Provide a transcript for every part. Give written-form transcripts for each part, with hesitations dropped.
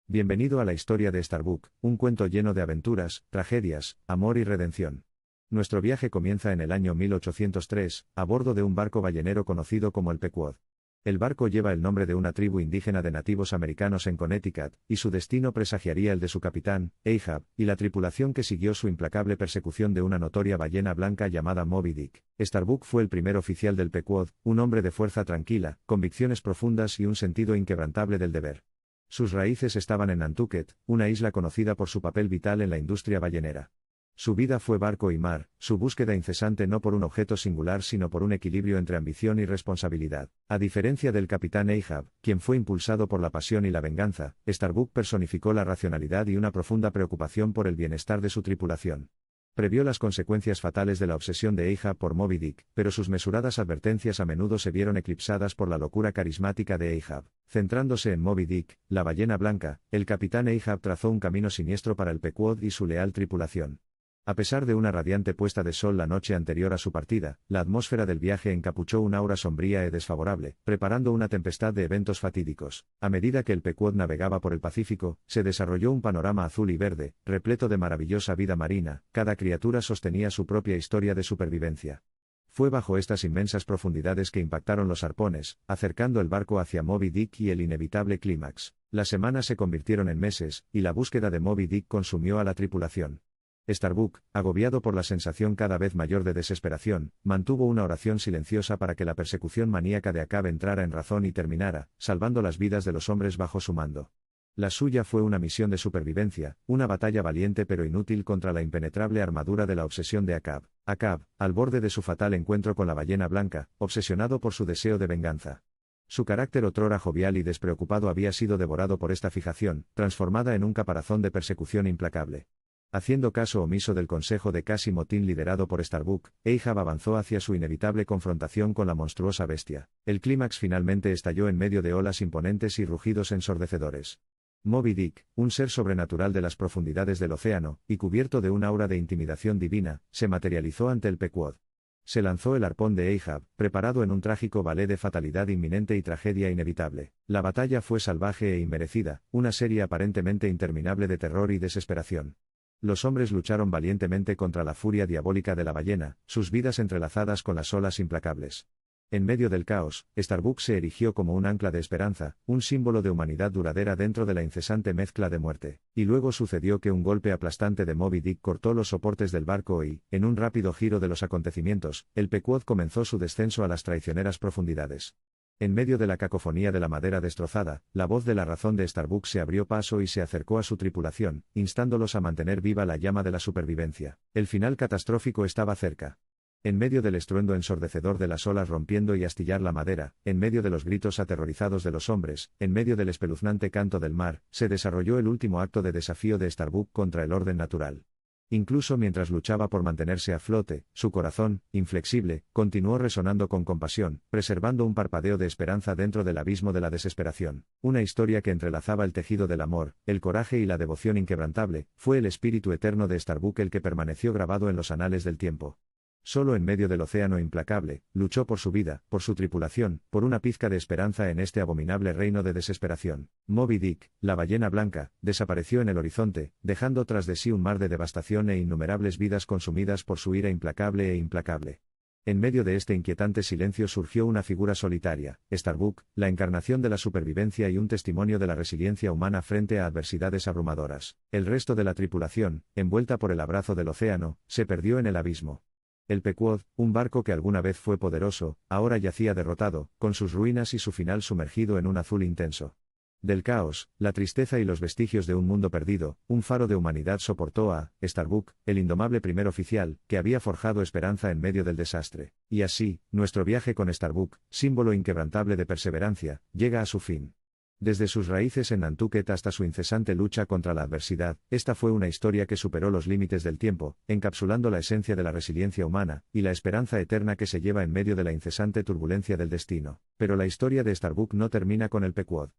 Bienvenido a la historia de Starbuck, un cuento lleno de aventuras, tragedias, amor y redención. Nuestro viaje comienza en el año 1803, a bordo de un barco ballenero conocido como el Pequod. El barco lleva el nombre de una tribu indígena de nativos americanos en Connecticut, y su destino presagiaría el de su capitán, Ahab, y la tripulación que siguió su implacable persecución de una notoria ballena blanca llamada Moby Dick. Starbuck fue el primer oficial del Pequod, un hombre de fuerza tranquila, convicciones profundas y un sentido inquebrantable del deber. Sus raíces estaban en Nantucket, una isla conocida por su papel vital en la industria ballenera. Su vida fue barco y mar, su búsqueda incesante no por un objeto singular sino por un equilibrio entre ambición y responsabilidad. A diferencia del capitán Ahab, quien fue impulsado por la pasión y la venganza, Starbuck personificó la racionalidad y una profunda preocupación por el bienestar de su tripulación. Previó las consecuencias fatales de la obsesión de Ahab por Moby Dick, pero sus mesuradas advertencias a menudo se vieron eclipsadas por la locura carismática de Ahab. Centrándose en Moby Dick, la ballena blanca, el capitán Ahab trazó un camino siniestro para el Pequod y su leal tripulación. A pesar de una radiante puesta de sol la noche anterior a su partida, la atmósfera del viaje encapuchó una aura sombría y desfavorable, preparando una tempestad de eventos fatídicos. A medida que el Pequod navegaba por el Pacífico, se desarrolló un panorama azul y verde, repleto de maravillosa vida marina, cada criatura sostenía su propia historia de supervivencia. Fue bajo estas inmensas profundidades que impactaron los arpones, acercando el barco hacia Moby Dick y el inevitable clímax. Las semanas se convirtieron en meses, y la búsqueda de Moby Dick consumió a la tripulación. Starbuck, agobiado por la sensación cada vez mayor de desesperación, mantuvo una oración silenciosa para que la persecución maníaca de Ahab entrara en razón y terminara, salvando las vidas de los hombres bajo su mando. La suya fue una misión de supervivencia, una batalla valiente pero inútil contra la impenetrable armadura de la obsesión de Ahab. Ahab, al borde de su fatal encuentro con la ballena blanca, obsesionado por su deseo de venganza. Su carácter otrora jovial y despreocupado había sido devorado por esta fijación, transformada en un caparazón de persecución implacable. Haciendo caso omiso del consejo de casi motín liderado por Starbuck, Ahab avanzó hacia su inevitable confrontación con la monstruosa bestia. El clímax finalmente estalló en medio de olas imponentes y rugidos ensordecedores. Moby Dick, un ser sobrenatural de las profundidades del océano, y cubierto de un aura de intimidación divina, se materializó ante el Pequod. Se lanzó el arpón de Ahab, preparado en un trágico ballet de fatalidad inminente y tragedia inevitable. La batalla fue salvaje e inmerecida, una serie aparentemente interminable de terror y desesperación. Los hombres lucharon valientemente contra la furia diabólica de la ballena, sus vidas entrelazadas con las olas implacables. En medio del caos, Starbuck se erigió como un ancla de esperanza, un símbolo de humanidad duradera dentro de la incesante mezcla de muerte. Y luego sucedió que un golpe aplastante de Moby Dick cortó los soportes del barco y, en un rápido giro de los acontecimientos, el Pequod comenzó su descenso a las traicioneras profundidades. En medio de la cacofonía de la madera destrozada, la voz de la razón de Starbuck se abrió paso y se acercó a su tripulación, instándolos a mantener viva la llama de la supervivencia. El final catastrófico estaba cerca. En medio del estruendo ensordecedor de las olas rompiendo y astillar la madera, en medio de los gritos aterrorizados de los hombres, en medio del espeluznante canto del mar, se desarrolló el último acto de desafío de Starbuck contra el orden natural. Incluso mientras luchaba por mantenerse a flote, su corazón, inflexible, continuó resonando con compasión, preservando un parpadeo de esperanza dentro del abismo de la desesperación. Una historia que entrelazaba el tejido del amor, el coraje y la devoción inquebrantable, fue el espíritu eterno de Starbuck el que permaneció grabado en los anales del tiempo. Solo en medio del océano implacable, luchó por su vida, por su tripulación, por una pizca de esperanza en este abominable reino de desesperación. Moby Dick, la ballena blanca, desapareció en el horizonte, dejando tras de sí un mar de devastación e innumerables vidas consumidas por su ira implacable e implacable. En medio de este inquietante silencio surgió una figura solitaria, Starbuck, la encarnación de la supervivencia y un testimonio de la resiliencia humana frente a adversidades abrumadoras. El resto de la tripulación, envuelta por el abrazo del océano, se perdió en el abismo. El Pequod, un barco que alguna vez fue poderoso, ahora yacía derrotado, con sus ruinas y su final sumergido en un azul intenso. Del caos, la tristeza y los vestigios de un mundo perdido, un faro de humanidad soportó a Starbuck, el indomable primer oficial, que había forjado esperanza en medio del desastre. Y así, nuestro viaje con Starbuck, símbolo inquebrantable de perseverancia, llega a su fin. Desde sus raíces en Nantucket hasta su incesante lucha contra la adversidad, esta fue una historia que superó los límites del tiempo, encapsulando la esencia de la resiliencia humana, y la esperanza eterna que se lleva en medio de la incesante turbulencia del destino. Pero la historia de Starbuck no termina con el Pequod.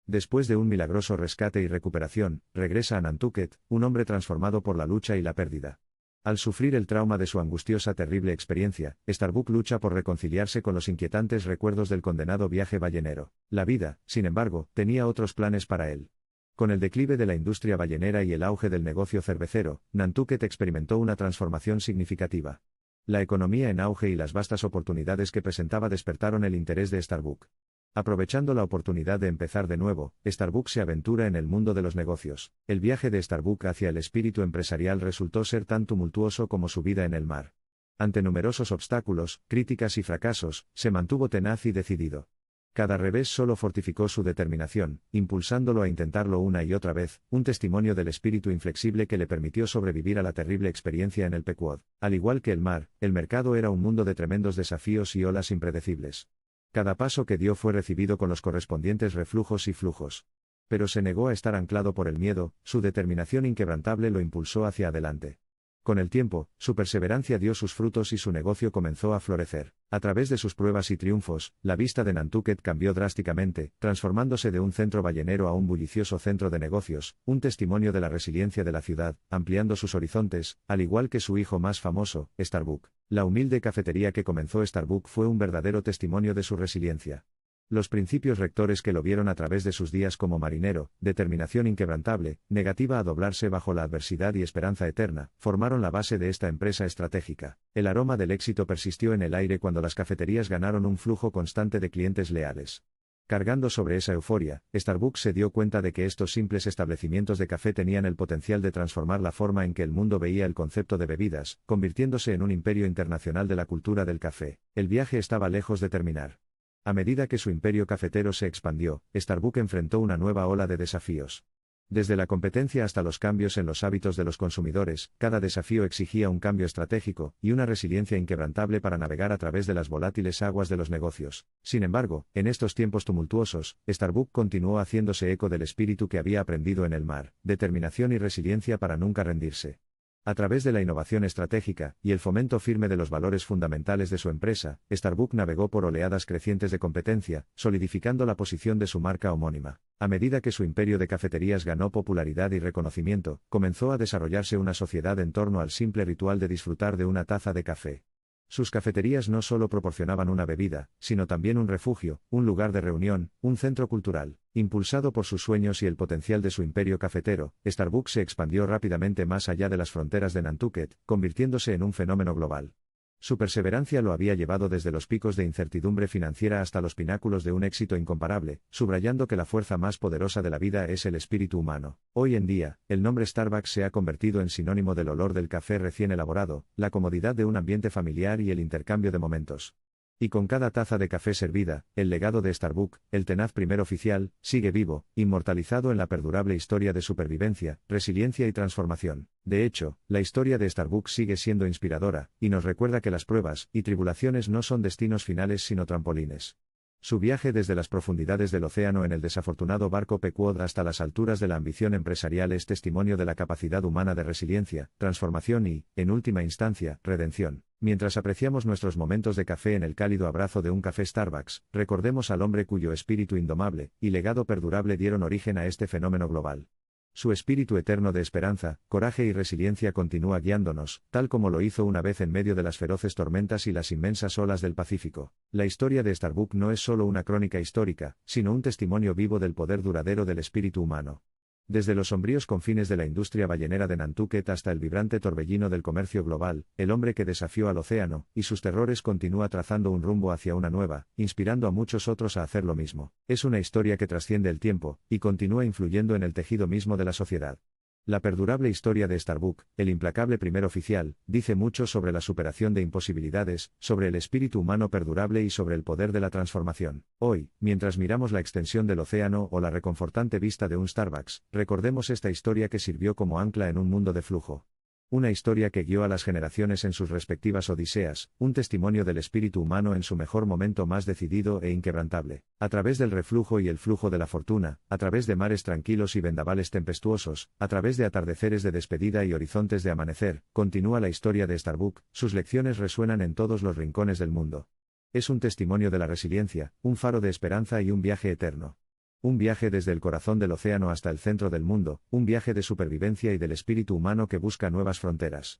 Después de un milagroso rescate y recuperación, regresa a Nantucket, un hombre transformado por la lucha y la pérdida. Al sufrir el trauma de su angustiosa terrible experiencia, Starbuck lucha por reconciliarse con los inquietantes recuerdos del condenado viaje ballenero. La vida, sin embargo, tenía otros planes para él. Con el declive de la industria ballenera y el auge del negocio cervecero, Nantucket experimentó una transformación significativa. La economía en auge y las vastas oportunidades que presentaba despertaron el interés de Starbucks. Aprovechando la oportunidad de empezar de nuevo, Starbucks se aventura en el mundo de los negocios. El viaje de Starbucks hacia el espíritu empresarial resultó ser tan tumultuoso como su vida en el mar. Ante numerosos obstáculos, críticas y fracasos, se mantuvo tenaz y decidido. Cada revés solo fortificó su determinación, impulsándolo a intentarlo una y otra vez, un testimonio del espíritu inflexible que le permitió sobrevivir a la terrible experiencia en el Pequod. Al igual que el mar, el mercado era un mundo de tremendos desafíos y olas impredecibles. Cada paso que dio fue recibido con los correspondientes reflujos y flujos. Pero se negó a estar anclado por el miedo, su determinación inquebrantable lo impulsó hacia adelante. Con el tiempo, su perseverancia dio sus frutos y su negocio comenzó a florecer. A través de sus pruebas y triunfos, la vista de Nantucket cambió drásticamente, transformándose de un centro ballenero a un bullicioso centro de negocios, un testimonio de la resiliencia de la ciudad, ampliando sus horizontes, al igual que su hijo más famoso, Starbucks. La humilde cafetería que comenzó Starbucks fue un verdadero testimonio de su resiliencia. Los principios rectores que lo vieron a través de sus días como marinero, determinación inquebrantable, negativa a doblarse bajo la adversidad y esperanza eterna, formaron la base de esta empresa estratégica. El aroma del éxito persistió en el aire cuando las cafeterías ganaron un flujo constante de clientes leales. Cargando sobre esa euforia, Starbucks se dio cuenta de que estos simples establecimientos de café tenían el potencial de transformar la forma en que el mundo veía el concepto de bebidas, convirtiéndose en un imperio internacional de la cultura del café. El viaje estaba lejos de terminar. A medida que su imperio cafetero se expandió, Starbucks enfrentó una nueva ola de desafíos. Desde la competencia hasta los cambios en los hábitos de los consumidores, cada desafío exigía un cambio estratégico y una resiliencia inquebrantable para navegar a través de las volátiles aguas de los negocios. Sin embargo, en estos tiempos tumultuosos, Starbucks continuó haciéndose eco del espíritu que había aprendido en el mar, determinación y resiliencia para nunca rendirse. A través de la innovación estratégica y el fomento firme de los valores fundamentales de su empresa, Starbucks navegó por oleadas crecientes de competencia, solidificando la posición de su marca homónima. A medida que su imperio de cafeterías ganó popularidad y reconocimiento, comenzó a desarrollarse una sociedad en torno al simple ritual de disfrutar de una taza de café. Sus cafeterías no solo proporcionaban una bebida, sino también un refugio, un lugar de reunión, un centro cultural. Impulsado por sus sueños y el potencial de su imperio cafetero, Starbucks se expandió rápidamente más allá de las fronteras de Nantucket, convirtiéndose en un fenómeno global. Su perseverancia lo había llevado desde los picos de incertidumbre financiera hasta los pináculos de un éxito incomparable, subrayando que la fuerza más poderosa de la vida es el espíritu humano. Hoy en día, el nombre Starbucks se ha convertido en sinónimo del olor del café recién elaborado, la comodidad de un ambiente familiar y el intercambio de momentos. Y con cada taza de café servida, el legado de Starbucks, el tenaz primer oficial, sigue vivo, inmortalizado en la perdurable historia de supervivencia, resiliencia y transformación. De hecho, la historia de Starbucks sigue siendo inspiradora, y nos recuerda que las pruebas y tribulaciones no son destinos finales sino trampolines. Su viaje desde las profundidades del océano en el desafortunado barco Pequod hasta las alturas de la ambición empresarial es testimonio de la capacidad humana de resiliencia, transformación y, en última instancia, redención. Mientras apreciamos nuestros momentos de café en el cálido abrazo de un café Starbucks, recordemos al hombre cuyo espíritu indomable y legado perdurable dieron origen a este fenómeno global. Su espíritu eterno de esperanza, coraje y resiliencia continúa guiándonos, tal como lo hizo una vez en medio de las feroces tormentas y las inmensas olas del Pacífico. La historia de Starbucks no es solo una crónica histórica, sino un testimonio vivo del poder duradero del espíritu humano. Desde los sombríos confines de la industria ballenera de Nantucket hasta el vibrante torbellino del comercio global, el hombre que desafió al océano y sus terrores continúa trazando un rumbo hacia una nueva, inspirando a muchos otros a hacer lo mismo. Es una historia que trasciende el tiempo y continúa influyendo en el tejido mismo de la sociedad. La perdurable historia de Starbucks, el implacable primer oficial, dice mucho sobre la superación de imposibilidades, sobre el espíritu humano perdurable y sobre el poder de la transformación. Hoy, mientras miramos la extensión del océano o la reconfortante vista de un Starbucks, recordemos esta historia que sirvió como ancla en un mundo de flujo. Una historia que guió a las generaciones en sus respectivas odiseas, un testimonio del espíritu humano en su mejor momento más decidido e inquebrantable. A través del reflujo y el flujo de la fortuna, a través de mares tranquilos y vendavales tempestuosos, a través de atardeceres de despedida y horizontes de amanecer, continúa la historia de Starbucks, sus lecciones resuenan en todos los rincones del mundo. Es un testimonio de la resiliencia, un faro de esperanza y un viaje eterno. Un viaje desde el corazón del océano hasta el centro del mundo, un viaje de supervivencia y del espíritu humano que busca nuevas fronteras.